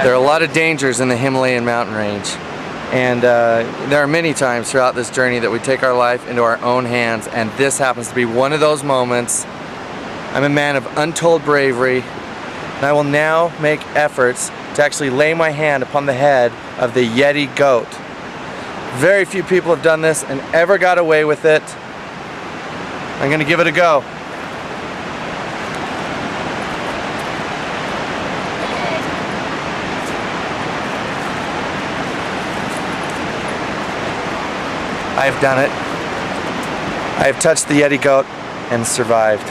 There are a lot of dangers in the Himalayan mountain range, and there are many times throughout this journey that we take our life into our own hands, and this happens to be one of those moments. I'm a man of untold bravery, and I will now make efforts to actually lay my hand upon the head of the Yeti goat. Very few people have done this and ever got away with it. I'm gonna give it a go. I have done it. I have touched the Yeti goat and survived.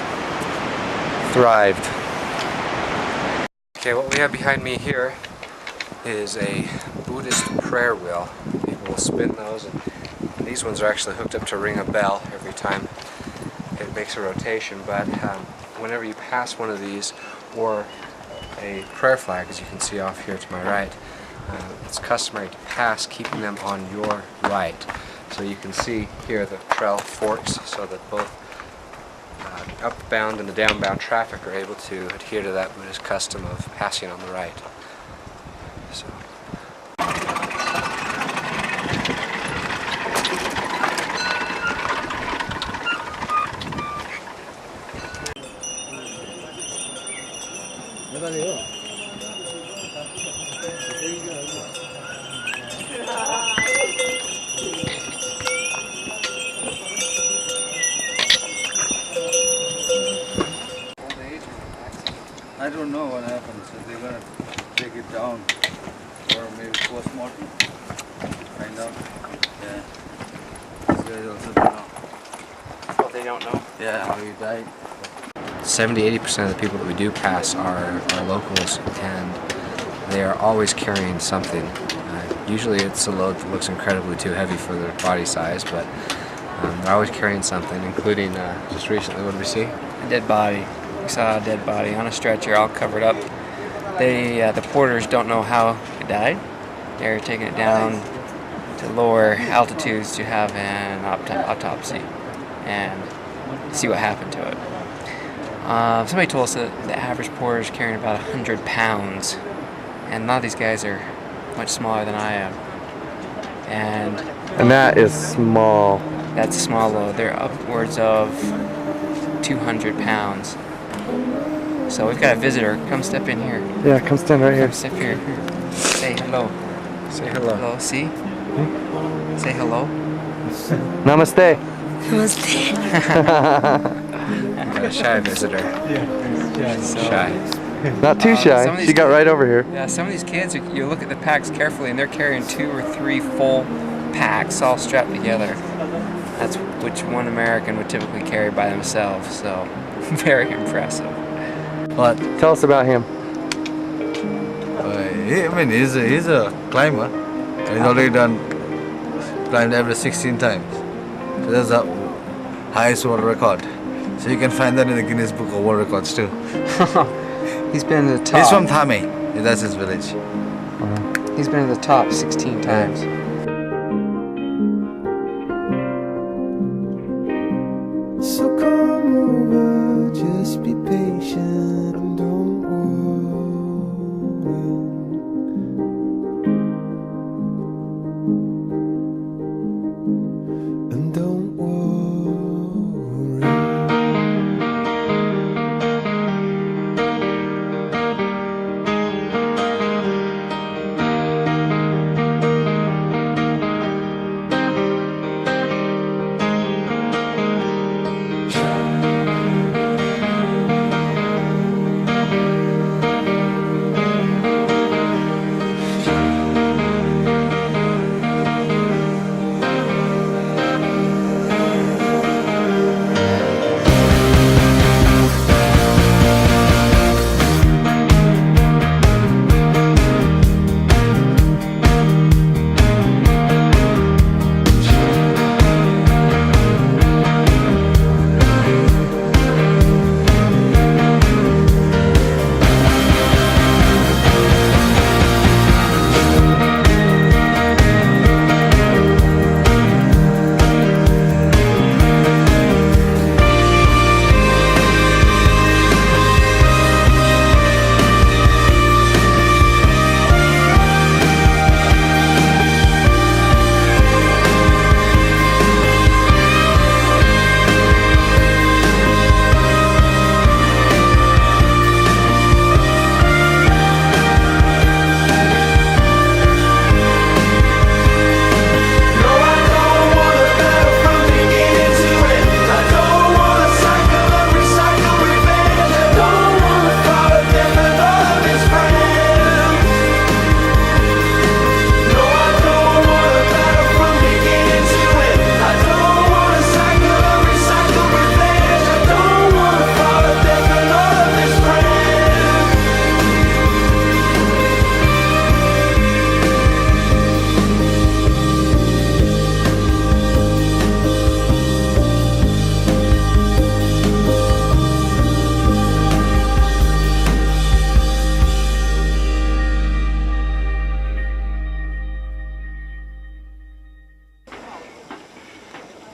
Thrived. Okay, what we have behind me here is a Buddhist prayer wheel. People will spin those, and these ones are actually hooked up to ring a bell every time it makes a rotation. But whenever you pass one of these, or a prayer flag, as you can see off here to my right, it's customary to pass keeping them on your right. So you can see here the trail forks so that both upbound and the downbound traffic are able to adhere to that Buddhist custom of passing on the right. So. I don't know what happens. If they're going to take it down or maybe post-mortem. Find out. Yeah. These guys also don't know. Well, they don't know? Yeah, how he died. 70–80% of the people that we do pass are locals, and they are always carrying something. Usually it's a load that looks incredibly too heavy for their body size, but they're always carrying something, including just recently, what did we see? A dead body. We saw a dead body on a stretcher, all covered up. The porters don't know how it died. They're taking it down to lower altitudes to have an autopsy and see what happened to it. Somebody told us that the average porter is carrying about 100 pounds, and a lot of these guys are much smaller than I am. And that is small. That's a small load. They're upwards of 200 pounds. So we've got a visitor. Come step in here. Yeah, come stand right here. Come step here. Say hello. Say hello. Hello, see? Say hello. Namaste. Namaste. Got a shy visitor. Yeah. So, Shy. Not too shy. She got right over here. Yeah, some of these kids, you look at the packs carefully, and they're carrying 2 or 3 full packs all strapped together. That's which one American would typically carry by themselves. So, very impressive. What? Tell us about him. He's a climber. He's already climbed every 16 times. So that's the highest world record. So you can find that in the Guinness Book of World Records too. He's been to the top. He's from Thame. That's his village. He's been to the top 16 times. So come over, just be patient and don't worry. And don't worry.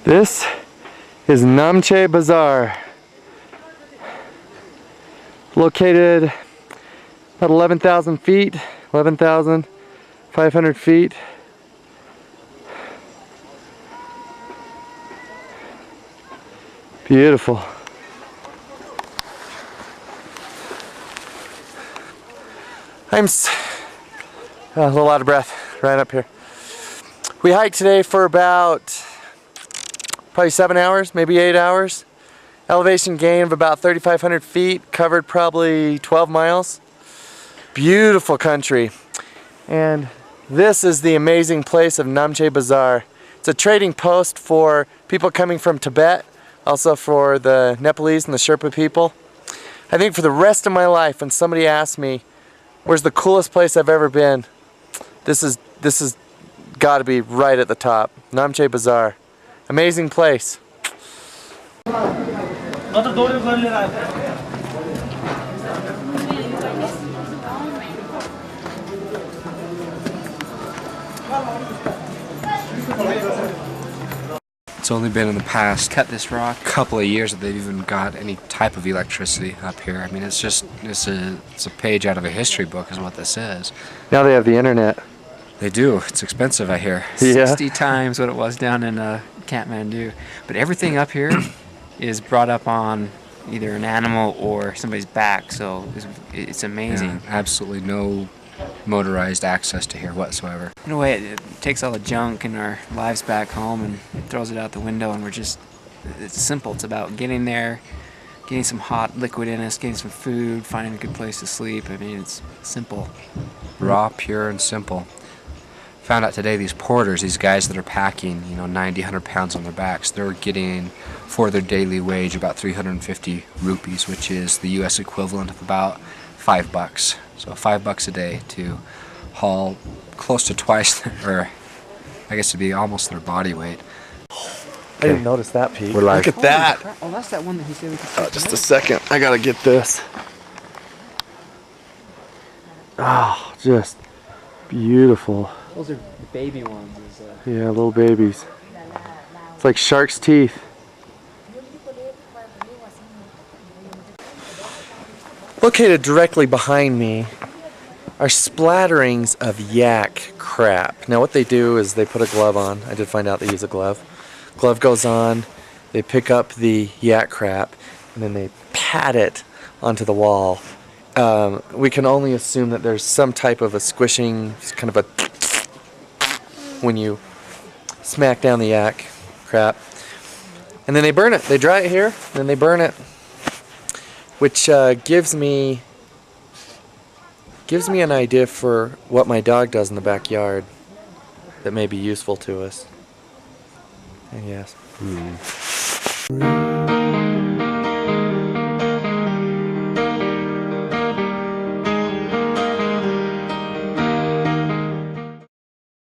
This is Namche Baazar, located about 11,000 feet, 11,500 feet. Beautiful. I'm a little out of breath right up here. We hiked today for about probably 7 hours, maybe 8 hours. Elevation gain of about 3,500 feet, covered probably 12 miles. Beautiful country. And this is the amazing place of Namche Baazar. It's a trading post for people coming from Tibet, also for the Nepalese and the Sherpa people. I think for the rest of my life, when somebody asks me, where's the coolest place I've ever been, this is got to be right at the top. Namche Baazar. Amazing place. It's only been in the past Cut this rock. couple of years that they've even got any type of electricity up here. I mean, it's a page out of a history book is what this is. Now they have the internet. They do. It's expensive, I hear. Yeah. 60 times what it was down in Kathmandu. But everything up here is brought up on either an animal or somebody's back, so it's amazing. Yeah, absolutely no motorized access to here whatsoever. In a way, it takes all the junk in our lives back home and throws it out the window, and it's simple. It's about getting there, getting some hot liquid in us, getting some food, finding a good place to sleep. I mean, it's simple. Raw, pure, and simple. Found out today these porters, these guys that are packing, 90, 100 pounds on their backs, they're getting for their daily wage about 350 rupees, which is the U.S. equivalent of about $5. So $5 a day to haul close to twice, or I guess it'd be almost their body weight. I didn't notice that, Pete. We're live. Look at that. Oh, that's that one that he said we could Just a second. I gotta get this. Oh, just beautiful. Those are the baby ones. Yeah, little babies. It's like shark's teeth. Located directly behind me are splatterings of yak crap. Now what they do is they put a glove on. I did find out they use a glove. Glove goes on, they pick up the yak crap, and then they pat it onto the wall. We can only assume that there's some type of a squishing, kind of a when you smack down the yak crap. And then they burn it. They dry it here, and then they burn it, which gives me an idea for what my dog does in the backyard that may be useful to us. Yes.